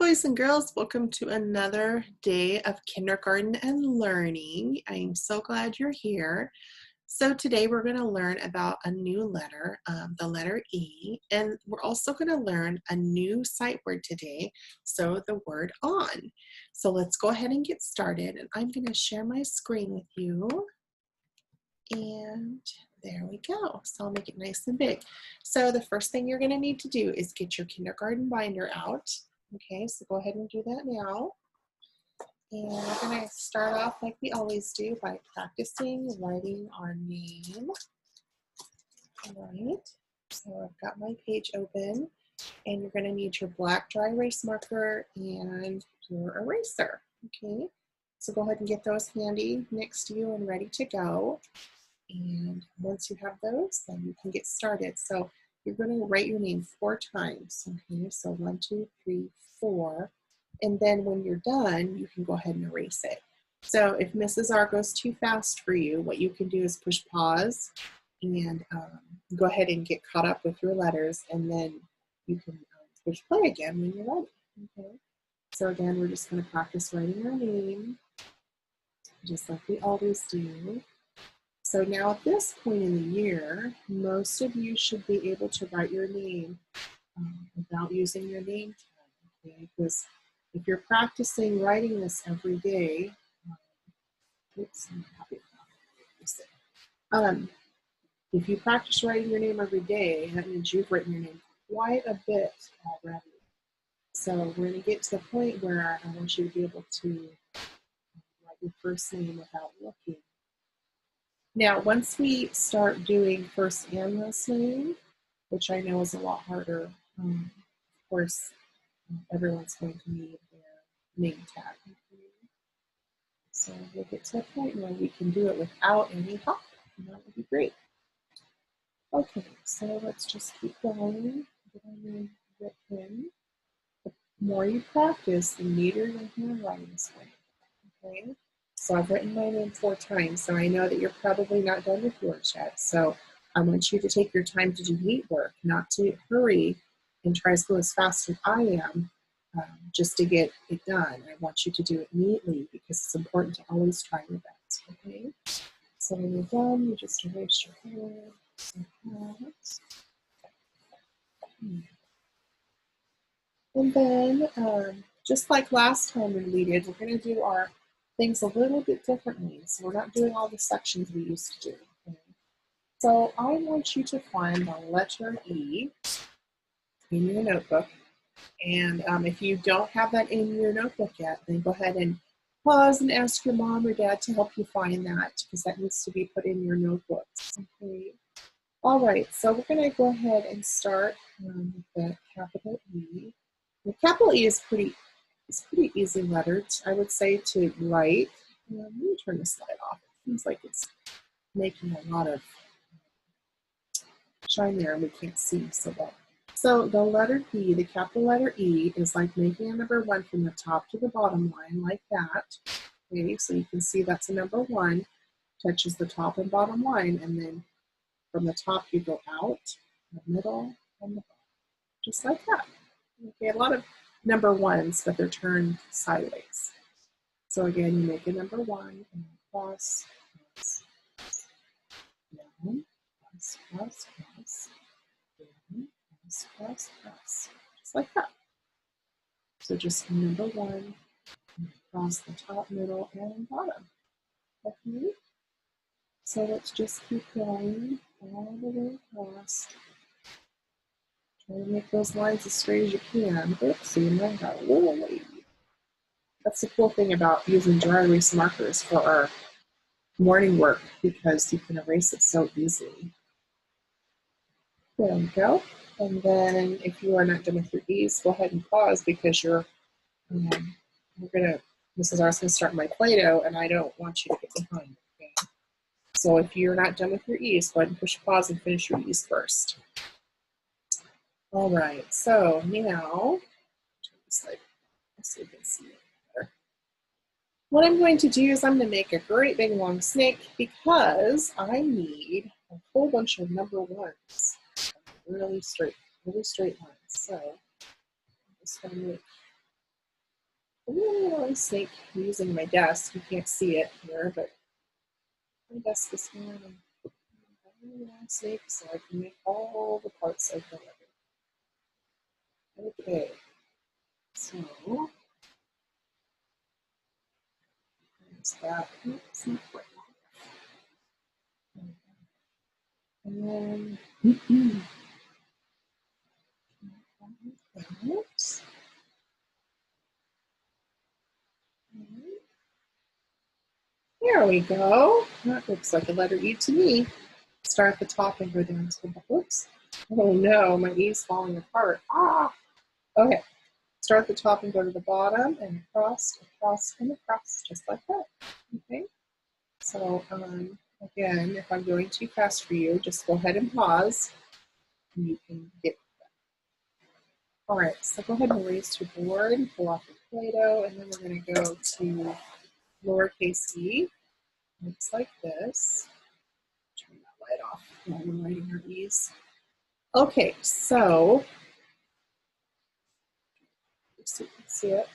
boys and girls. Welcome to another day of kindergarten and learning. I'm so glad you're here. So today we're going to learn about a new letter, the letter E, and we're also going to learn a new sight word today, so the word on. So let's go ahead and get started, and I'm going to share my screen with you. And there we go. So I'll make it nice and big. So the first thing you're going to need to do is get your kindergarten binder out. Okay, so go ahead and do that now. And we're going to start off like we always do by practicing writing our name. All right, so I've got my page open, and you're going to need your black dry erase marker and your eraser. Okay, so go ahead and get those handy next to you and ready to go. And once you have those, then you can get started. So you're going to write your name 4 times. Okay, so 1, 2, 3, 4. And then when you're done, you can go ahead and erase it. So if Mrs. R goes too fast for you, what you can do is push pause and go ahead and get caught up with your letters, and then you can push play again when you're ready. Okay. So again, we're just going to practice writing our name, just like we always do. So now at this point in the year, most of you should be able to write your name without using your name tag, okay? Because if you're practicing writing this every day, if you practice writing your name every day, that means you've written your name quite a bit already. So we're going to get to the point where I want you to be able to write your first name without looking. Now, once we start doing first and last name, which I know is a lot harder, of course, everyone's going to need their name tag. So we'll get to a point where we can do it without any help, and that would be great. Okay, so let's just keep going. Get our name written. The more you practice, the neater your handwriting is going to be. Okay. So I've written my name 4 times, so I know that you're probably not done with yours yet. So I want you to take your time to do neat work, not to hurry and try to go as fast as I am just to get it done. I want you to do it neatly because it's important to always try your best, okay? So when you're done, you just erase your hand like that. And then, just like last time when we did, we're going to do our things a little bit differently. So we're not doing all the sections we used to do. Okay? So I want you to find the letter E in your notebook. And if you don't have that in your notebook yet, then go ahead and pause and ask your mom or dad to help you find that, because that needs to be put in your notebooks. Okay. All right, so we're going to go ahead and start with the capital E. The capital E is pretty easy lettered, I would say, to write. Let me turn this light off. It seems like it's making a lot of shine there and we can't see so well. So the letter E, the capital letter E, is like making a number 1 from the top to the bottom line like that. Okay, so you can see that's a number 1, touches the top and bottom line, and then from the top you go out, the middle, and the bottom, just like that. Okay, a lot of number 1s, but they're turned sideways. So again, you make a number 1 and cross, down, cross, cross, cross, down, cross, cross, just like that. So just number 1, across the top, middle, and bottom. Okay. So let's just keep going all the way across. Try to make those lines as straight as you can. Oopsie, mine got a little wavy. That's the cool thing about using dry erase markers for our morning work, because you can erase it so easily. There we go. And then if you are not done with your E's, go ahead and pause, because Mrs. R is going to start my Play-Doh, and I don't want you to get behind. Okay? So if you're not done with your E's, go ahead and push pause and finish your E's first. All right, so now, turn this light so you can see it better. What I'm going to do is I'm going to make a great big long snake, because I need a whole bunch of number 1s. Really straight lines. So I'm just going to make a really long snake using my desk. You can't see it here, but my desk is here. And a really long snake, so I can make all the parts of the letter. Okay, so there's that. Oops, not quite. And then there we go. That looks like a letter E to me. Start at the top and go down to the bottom. Whoops. Oh no, my E is falling apart. Ah! Okay. Start at the top and go to the bottom and across, across, and across, just like that. Okay. So again, if I'm going too fast for you, just go ahead and pause. And you can get that. All right, so go ahead and erase your board, pull off your Play-Doh, and then we're going to go to lowercase e. Looks like this. Turn that light off while we're writing our e's. Okay, so you can see it.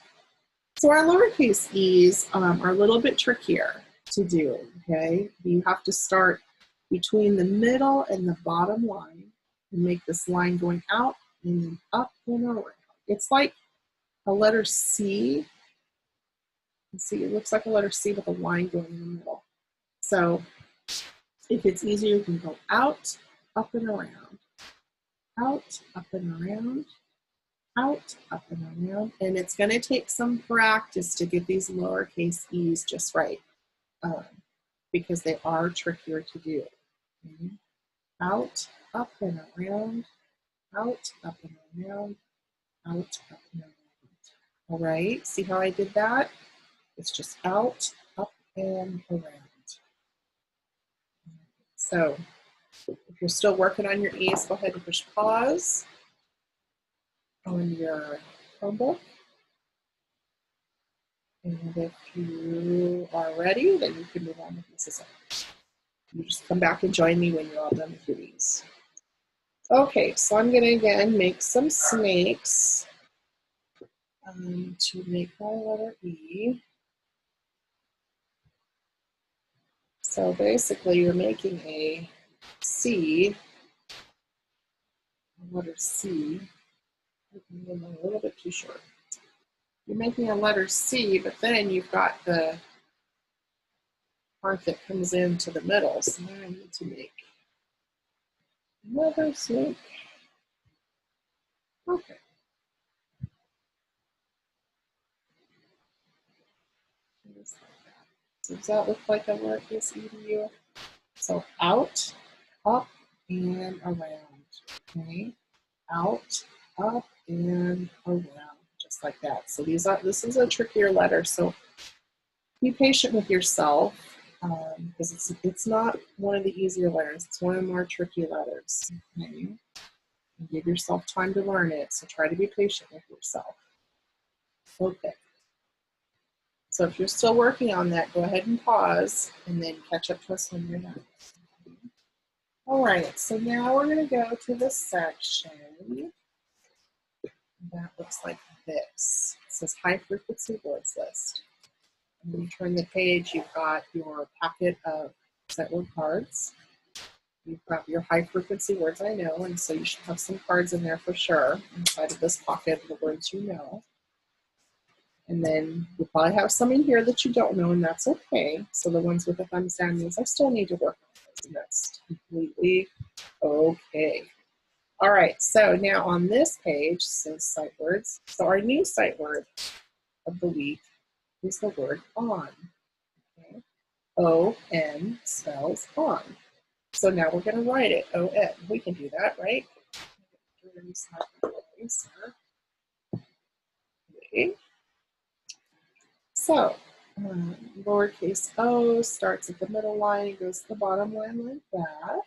So our lowercase e's are a little bit trickier to do, okay? You have to start between the middle and the bottom line and make this line going out and then up and around. It's like a letter C. You see, it looks like a letter C with a line going in the middle. So if it's easier, you can go out, up and around, out, up and around, out, up and around. And it's going to take some practice to get these lowercase e's just right, because they are trickier to do. Okay. Out, up and around, out, up and around, out, up and around. All right, see how I did that? It's just out, up, and around. So if you're still working on your e's, go ahead and push pause on your Chromebook. And if you are ready, then you can move on with this assignment. You just come back and join me when you're all done with your e's. Okay, so I'm going to again make some snakes to make my letter E. So basically you're making a C, letter C. A little bit too short. You're making a letter C, but then you've got the part that comes into the middle. So now I need to make another snake. Okay. Does that look like a lowercase e to you? So out, up, and around. Okay. Out, up, and around, just like that. So this is a trickier letter. So be patient with yourself, because it's not one of the easier letters. It's one of the more tricky letters. Okay. And give yourself time to learn it. So try to be patient with yourself. Okay. So if you're still working on that, go ahead and pause and then catch up to us when you're done. All right, so now we're going to go to the section that looks like this. It says high frequency words list. And when you turn the page, you've got your packet of sight word cards. You've got your high frequency words I know, and so you should have some cards in there for sure inside of this pocket of the words you know. And then you probably have some in here that you don't know, and that's okay. So the ones with the thumbs down means I still need to work on those, and that's completely okay. All right, so now on this page says sight words. So our new sight word of the week is the word on. Okay. O-N spells on. So now we're going to write it, O-N. We can do that, right? Okay. So lowercase o starts at the middle line and goes to the bottom line like that.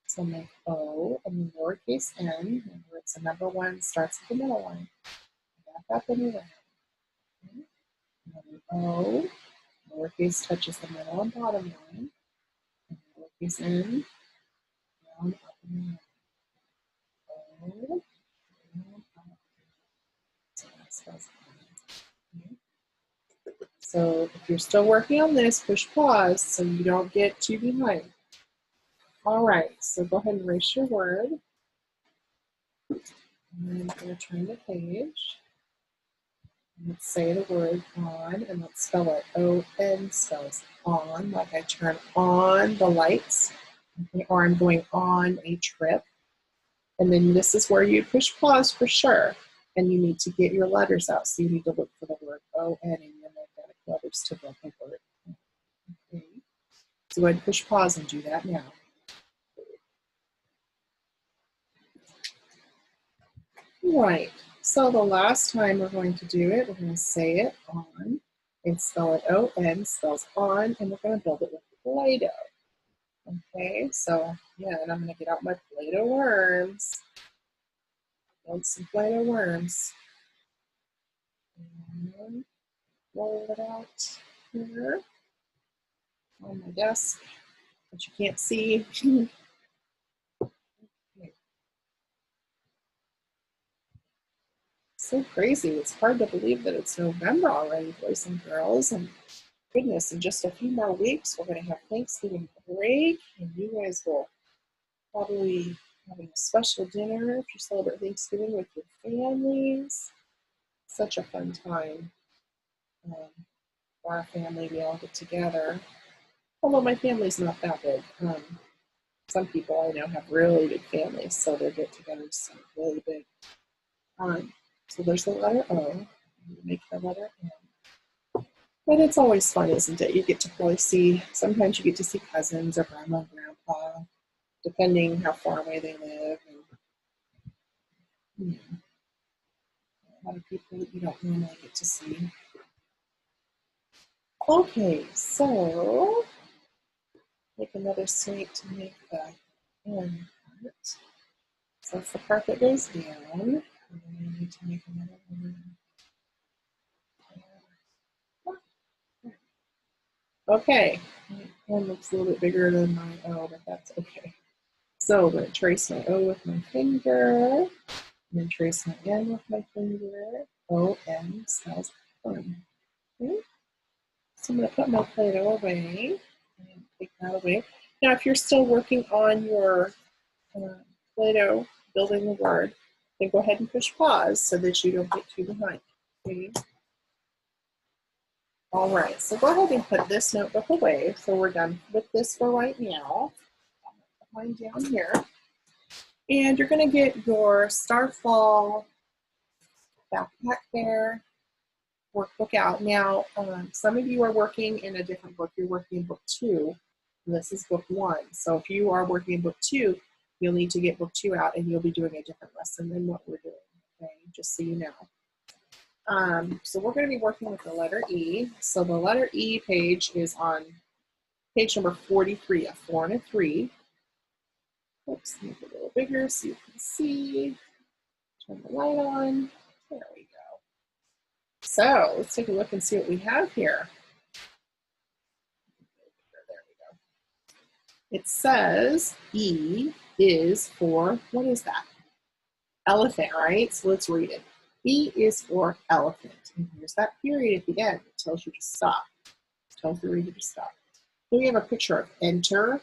So make O, and then lowercase n, remember it's a number one, starts at the middle line. Back up and around. Okay. O, lowercase touches the middle and bottom line. And lowercase n, down, up, and around. O, down, up. So that spells on. Okay. So if you're still working on this, push pause so you don't get too behind. All right, so go ahead and erase your word. And I'm going to turn the page. Let's say the word on, and let's spell it. O-N spells on, like I turn on the lights, okay, or I'm going on a trip. And then this is where you push pause for sure. And you need to get your letters out. So you need to look for the word O-N in your magnetic letters to build the word. Okay. So go ahead and push pause and do that now. Right. So the last time we're going to do it, we're going to say it on and spell it O-N, spells on, and we're going to build it with Play-Doh. Okay, so yeah, and I'm going to get out my Play-Doh worms. Build some Play-Doh worms. And roll it out here on my desk, but you can't see. So crazy. It's hard to believe that it's November already, boys and girls. And goodness, in just a few more weeks, we're going to have Thanksgiving break, and you guys will probably having a special dinner if you celebrate Thanksgiving with your families. Such a fun time for our family. We all get together. Although my family's not that big. Some people I know have really big families, so their get-togethers are really big. So there's the letter O. You make the letter N. And it's always fun, isn't it? You get to really see, sometimes you get to see cousins or grandma and grandpa, depending how far away they live. And, a lot of people that you don't normally get to see. Okay, so make another snake to make the N part. So that's the part that goes down. And then you need to make another one. Okay, one looks a little bit bigger than my O, but that's okay. So I'm going to trace my O with my finger, and then trace my N with my finger. O-N spells fun. Okay. So I'm going to put my Play-Doh away and take that away. Now, if you're still working on your Play-Doh, building the word, then go ahead and push pause so that you don't get too behind. Okay. All right, so go ahead and put this notebook away. So we're done with this for right now. Put mine down here. And you're going to get your Starfall backpack there, workbook out. Now, some of you are working in a different book. You're working in book 2, and this is book 1. So if you are working in book 2, you'll need to get book 2 out, and you'll be doing a different lesson than what we're doing, okay, just so you know. So we're going to be working with the letter E. So the letter E page is on page number 43, a 4 and a 3. Oops, make it a little bigger so you can see. Turn the light on. There we go. So let's take a look and see what we have here. There we go. It says E is for, what is that? Elephant, right? So let's read it. E is for elephant. And here's that period at the end. It tells you to stop. It tells the reader to stop. Here we have a picture of enter,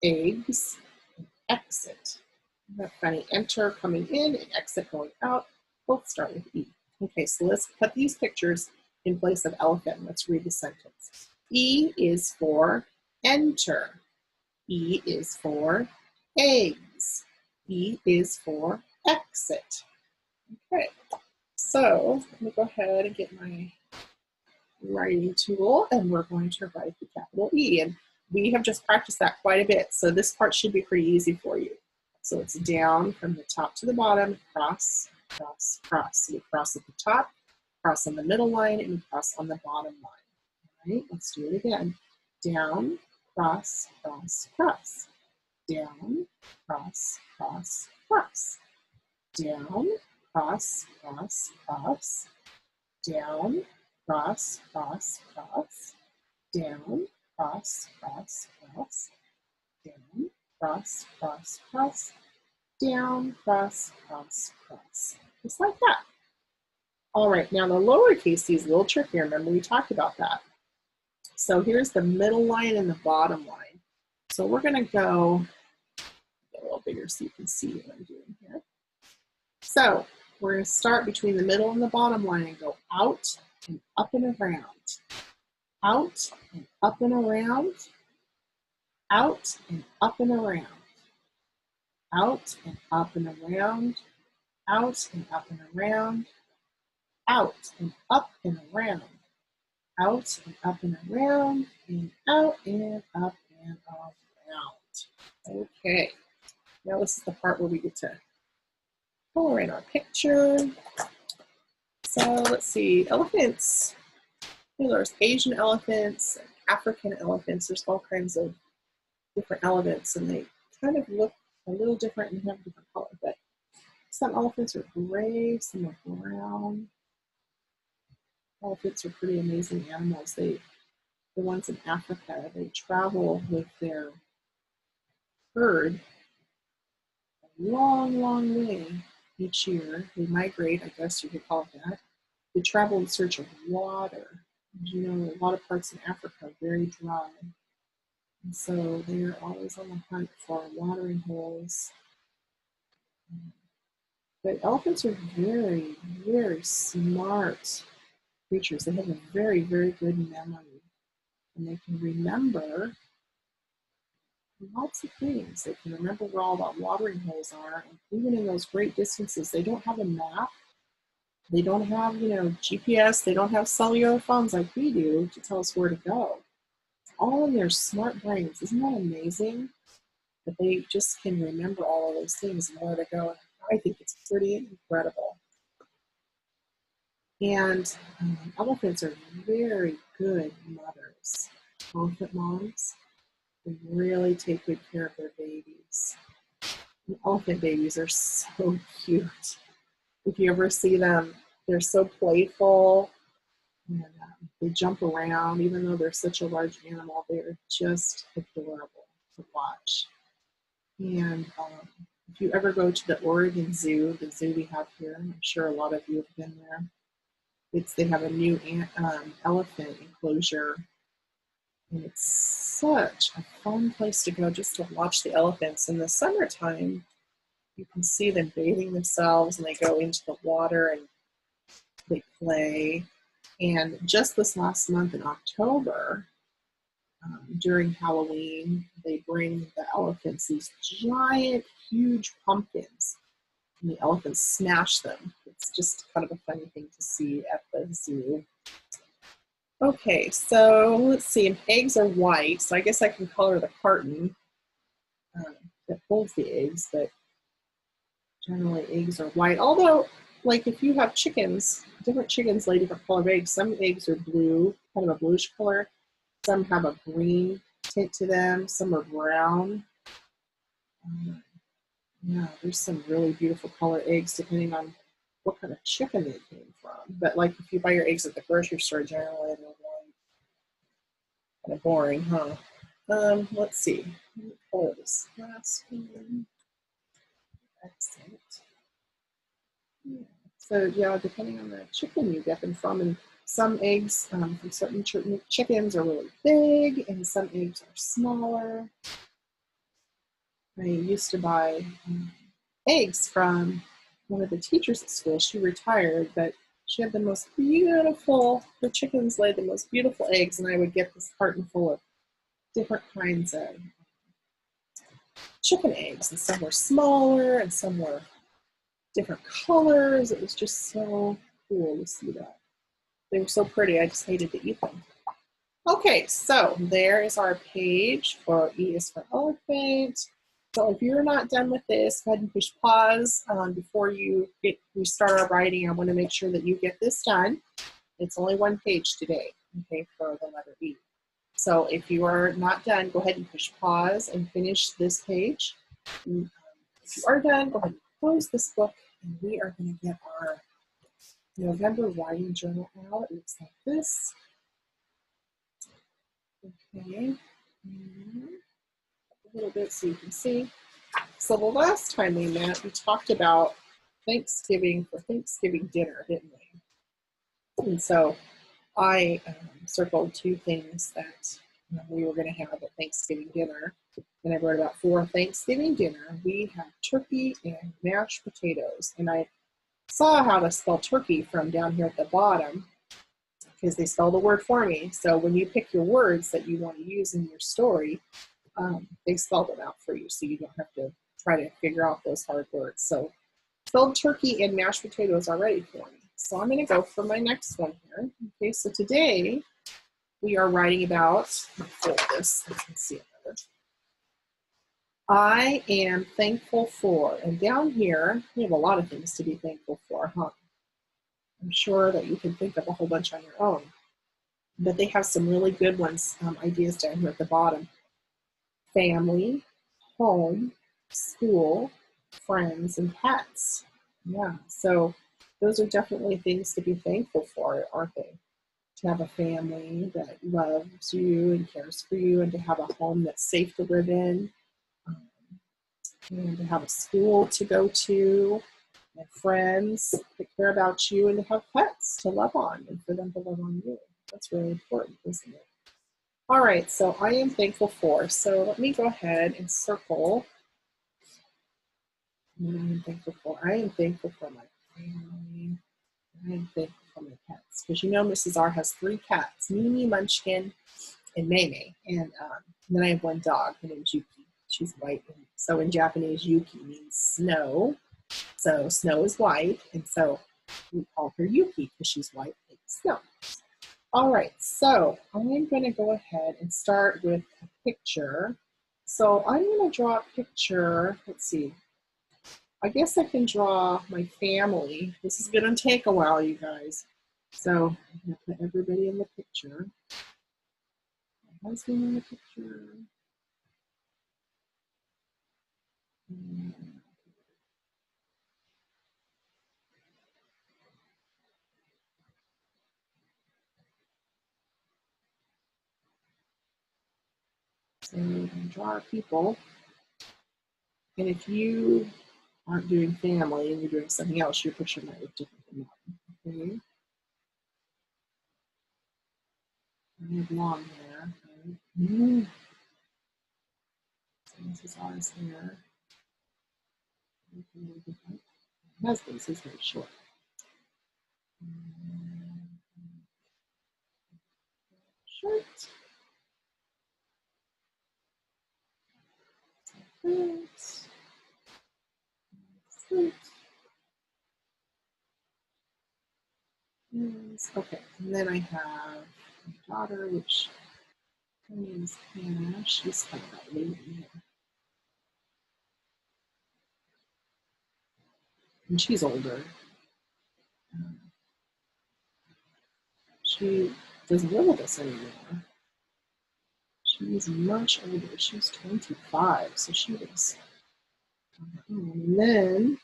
eggs, and exit. Isn't that funny? Enter coming in and exit going out. Both start with E. Okay, so let's put these pictures in place of elephant. Let's read the sentence. E is for enter. E is for eggs. E is for exit. Okay, so let me go ahead and get my writing tool, and we're going to write the capital E. And we have just practiced that quite a bit, so this part should be pretty easy for you. So it's down from the top to the bottom, cross, cross, cross. So we cross at the top, cross on the middle line, and we cross on the bottom line. All right, let's do it again. Down, cross, cross, cross. Down, cross, cross, cross. Down, cross, cross, cross. Down, cross, cross, cross. Down, cross, cross, cross. Down, cross, cross, cross. Down, cross, cross, cross. Just like that. All right, now the lowercase c is a little trickier. Remember we talked about that. So here's the middle line and the bottom line. So we're going to go a little bigger so you can see what I'm doing here. So we're going to start between the middle and the bottom line and go out and up and around. Out and up and around. Out and up and around. Out and up and around. Out and up and around. Out and up and around. Out and up and around. And out and up and around. Okay. Now this is the part where we get to color in our picture. So let's see, elephants. There's Asian elephants, African elephants. There's all kinds of different elephants, and they kind of look a little different and have a different color. But some elephants are gray, some are brown. Elephants are pretty amazing animals. The ones in Africa, they travel with their herd a long, long way each year. They migrate, I guess you could call it that. They travel in search of water. As you know, a lot of parts in Africa are very dry. And so they're always on the hunt for watering holes. But elephants are very, very smart creatures. They have a very, very good memory. And they can remember lots of things. They can remember where all the watering holes are. And even in those great distances, they don't have a map. They don't have, GPS. They don't have cellular phones like we do to tell us where to go. It's all in their smart brains. Isn't that amazing? That they just can remember all of those things and where to go. I think it's pretty incredible. And elephants are very good mothers. Elephant moms, they really take good care of their babies. And elephant babies are so cute. If you ever see them, they're so playful, and they jump around. Even though they're such a large animal, they're just adorable to watch. And if you ever go to the Oregon Zoo, the zoo we have here, I'm sure a lot of you have been there. They have a new elephant enclosure, and it's such a fun place to go just to watch the elephants. In the summertime, you can see them bathing themselves, and they go into the water and they play. And just this last month in October, during Halloween, they bring the elephants these giant, huge pumpkins, and the elephants smash them. It's just kind of a funny thing to see at the zoo. Okay, so let's see. Eggs are white, so I guess I can color the carton that holds the eggs, but generally eggs are white. Although, like if you have chickens, different chickens lay different color eggs. Some eggs are blue, kind of a bluish color. Some have a green tint to them. Some are brown. Yeah, there's some really beautiful color eggs depending on what kind of chicken they came from. But like if you buy your eggs at the grocery store, generally they're white. Kind of boring, huh? Let's see. Let me color this last one. Excellent. Yeah. So yeah, depending on the chicken you get them from, and some eggs from certain chickens are really big, and some eggs are smaller. I used to buy eggs from one of the teachers at school. She retired, but she had the most beautiful, her chickens laid the most beautiful eggs, and I would get this carton full of different kinds of chicken eggs, and some were smaller and some were different colors. It was just so cool to see that. They were so pretty, I just hated to eat them. Okay, so there is our page for E is for elephant. So if you're not done with this, go ahead and push pause before we start our writing. I want to make sure that you get this done. It's only one page today, okay, for the letter E. So if you are not done, go ahead and push pause and finish this page. And, if you are done, go ahead and close this book, and we are going to get our November writing journal out. It looks like this. Okay. A little bit so you can see. So the last time we met, we talked about Thanksgiving for Thanksgiving dinner, didn't we? And so I circled two things that we were going to have at Thanksgiving dinner. And I wrote about for Thanksgiving dinner, we have turkey and mashed potatoes. And I saw how to spell turkey from down here at the bottom because they spell the word for me. So when you pick your words that you want to use in your story, they spell them out for you so you don't have to try to figure out those hard words. So spelled turkey and mashed potatoes are ready for me. So I'm going to go for my next one here. Okay, so today we are writing about, fold this, I can see it better. I am thankful for, and down here, we have a lot of things to be thankful for, huh? I'm sure that you can think of a whole bunch on your own, but they have some really good ones, ideas down here at the bottom. Family, home, school, friends, and pets. Yeah, so those are definitely things to be thankful for, aren't they? To have a family that loves you and cares for you, and to have a home that's safe to live in, um, and to have a school to go to, and friends that care about you, and to have pets to love on and for them to love on you. That's really important, isn't it? All right, so I am thankful for. So let me go ahead and circle what I am thankful for. I am thankful for my family. I am thankful for my pets. Because you know Mrs. R has 3 cats, Mimi, Munchkin, and Maymay. And then I have 1 dog. Her name's Yuki. She's white. And so in Japanese, Yuki means snow. So snow is white. And so we call her Yuki because she's white like snow. All right, so I'm going to go ahead and start with a picture. So I'm going to draw a picture. Let's see. I guess I can draw my family. This is going to take a while, you guys. So I'm going to put everybody in the picture. My husband in the picture. So I'm going to draw our people. And if you aren't doing family and you're doing something else, your picture might look different than mine. Okay. I have long hair. Right? So this is ours hair. My husband's is very short. Short. Short. Okay, and then I have my daughter, which her name is Hannah. She's kind of about late in here. And she's older. She doesn't live with us anymore. She's much older. She's 25, so she was. And then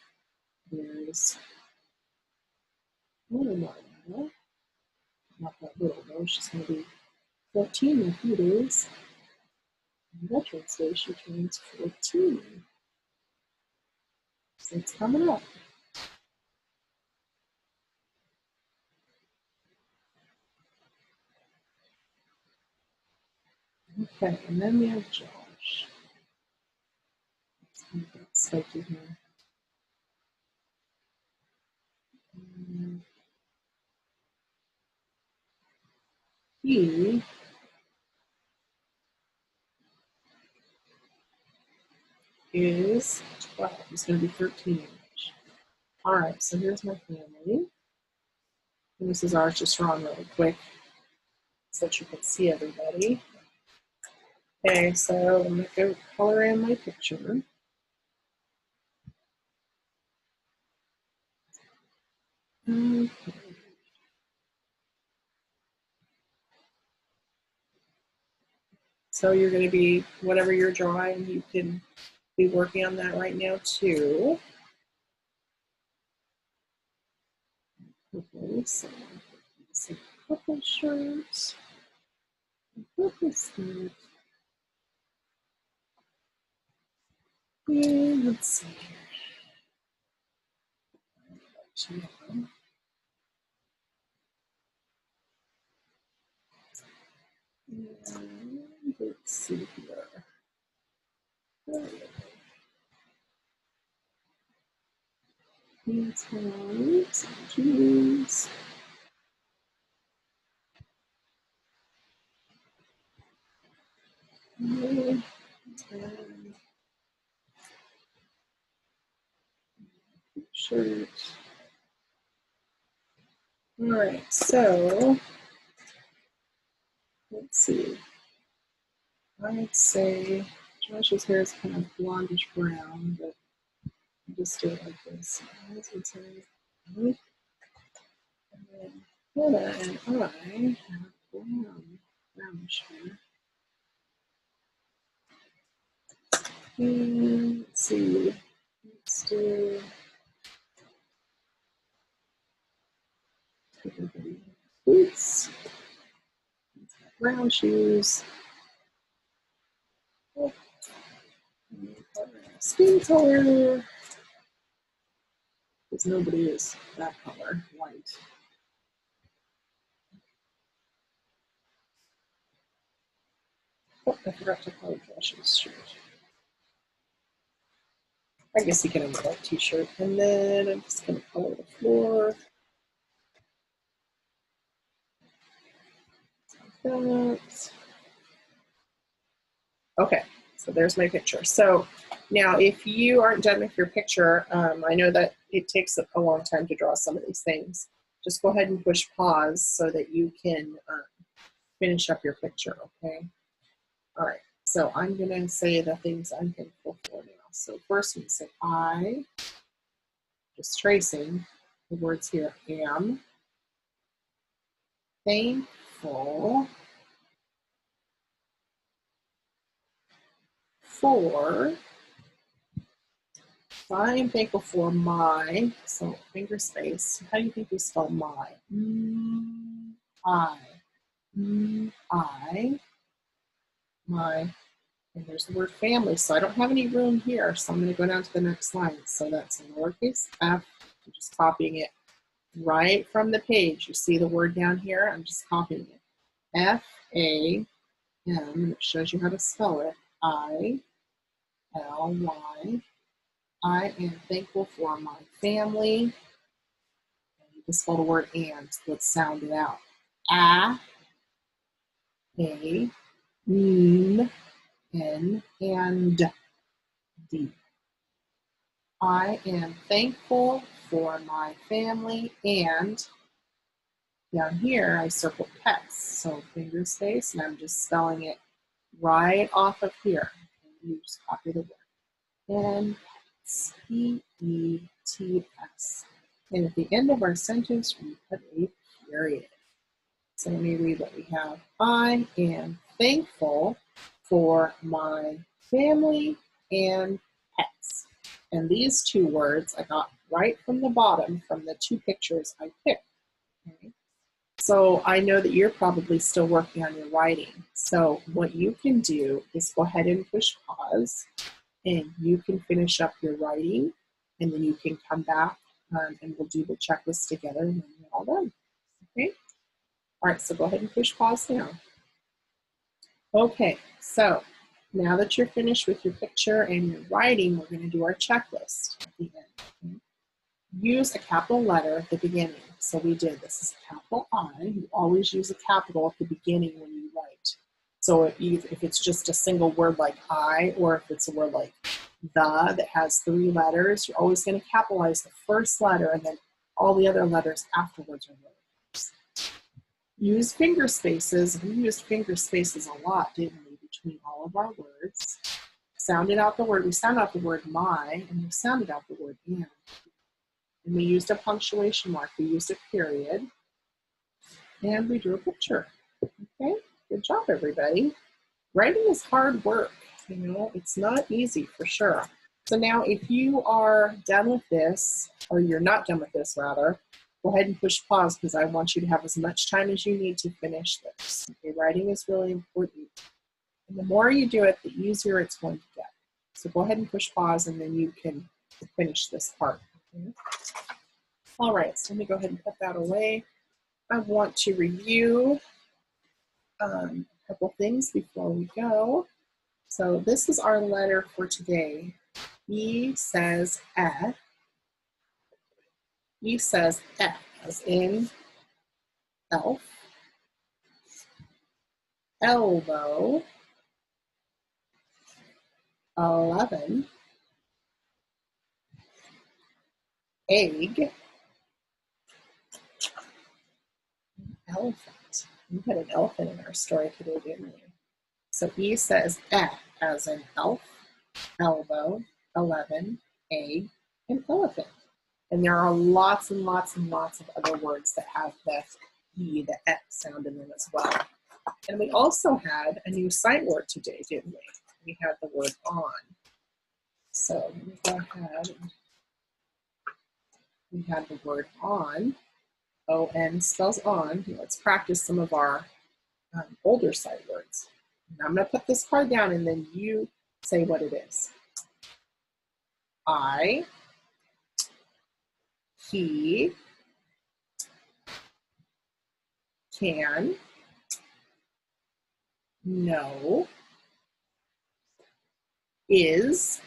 there's little Marla. Not that little though. She's going to be 14 in a few days. On Veterans Day, she turns 14. So it's coming up. Okay, and then we have Josh. Spiky here. He is 12. He's going to be 13. All right, so here's my family. And this is ours, just drawn really quick so that you can see everybody. Okay, so I'm going to go color in my picture. Okay. So you're going to be, whatever you're drawing, you can be working on that right now too. Okay, so it's a purple shirt, purple skirt. And let's see here. And let's see here. Jeans. Shirt. All right, so let's see. I'd say Josh's hair is kind of blondish brown, but I'll just do it like this. And then Hannah and I have brownish hair. And let's see. Let's do boots. Brown shoes. Skin color. Because nobody is that color, white. Oh, I forgot to color Josh's shirt. I guess he can have a white t-shirt. And then I'm just going to color the floor. Like that. Okay, so there's my picture. So now if you aren't done with your picture, I know that it takes a long time to draw some of these things. Just go ahead and push pause so that you can finish up your picture, okay? All right, so I'm gonna say the things I'm thankful for now. So first we say I, just tracing the words here, am thankful for, I'm thankful for my, so finger space. How do you think we spell my? I. My, and there's the word family. So I don't have any room here. So I'm going to go down to the next line. So that's in lowercase f. I'm just copying it right from the page. You see the word down here? I'm just copying it. F-A-M, and it shows you how to spell it. I-L-Y. I am thankful for my family. And you can spell the word and. Let's sound it out. A, N, and D. I am thankful for my family, and down here I circled pets. So finger space, and I'm just spelling it right off of here. And you just copy the word. And P-E-T-S. And at the end of our sentence, we put a period. So let me read what we have. I am thankful for my family and pets. And these two words I got right from the bottom from the two pictures I picked. Okay? So I know that you're probably still working on your writing. So what you can do is go ahead and push pause, and you can finish up your writing, and then you can come back and we'll do the checklist together, and then we're all done. Okay? All right, so go ahead and push pause now. Okay, so now that you're finished with your picture and your writing, we're going to do our checklist at the end. Okay? Use a capital letter at the beginning. So we did, this is a capital I. You always use a capital at the beginning when you write. So if it's just a single word like I, or if it's a word like the that has 3 letters, you're always going to capitalize the first letter, and then all the other letters afterwards are letters. Use finger spaces. We used finger spaces a lot, didn't we, between all of our words. Sounded out the word. We sounded out the word my, and we sounded out the word and. And we used a punctuation mark. We used a period. And we drew a picture. Okay, good job, everybody. Writing is hard work. You know, it's not easy for sure. So now if you are done with this, or you're not done with this rather, go ahead and push pause, because I want you to have as much time as you need to finish this. Okay, writing is really important. And the more you do it, the easier it's going to get. So go ahead and push pause, and then you can finish this part. Okay? All right, so let me go ahead and put that away. I want to review couple things before we go. So this is our letter for today. E says eh. E says eh, as in elf, elbow, 11, egg, elephant. We had an elephant in our story today, didn't we? So E says eh, as in elf, elbow, 11, egg, and elephant. And there are lots and lots and lots of other words that have the E, the E sound in them as well. And we also had a new sight word today, didn't we? We had the word on. So let me go ahead and we had the word on. O-N spells on. Let's practice some of our older sight words. And I'm going to put this card down and then you say what it is. I, he, can, no, is,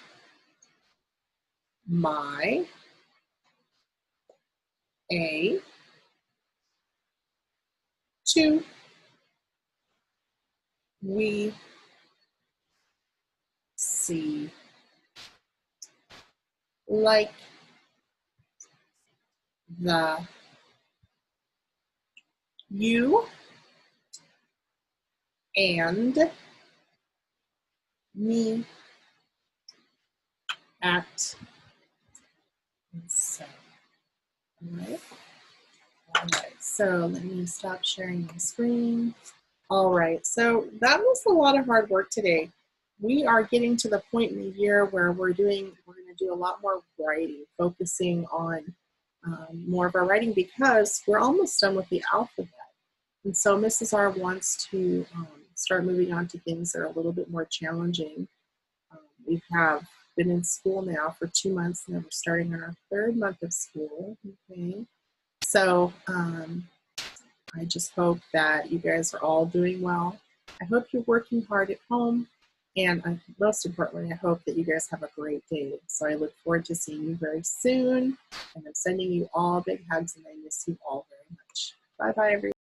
my, a, to, we, see, like, the, you, and, me, at, and so. All right, so let me stop sharing my screen. All right, so that was a lot of hard work today. We are getting to the point in the year where we're going to do a lot more writing, focusing on more of our writing because we're almost done with the alphabet. And so Mrs. R wants to start moving on to things that are a little bit more challenging. We have been in school now for 2 months and then we're starting on our 3rd month of school, okay? So I just hope that you guys are all doing well. I hope you're working hard at home. And most importantly, I hope that you guys have a great day. So I look forward to seeing you very soon. And I'm sending you all big hugs and I miss you all very much. Bye-bye, everyone.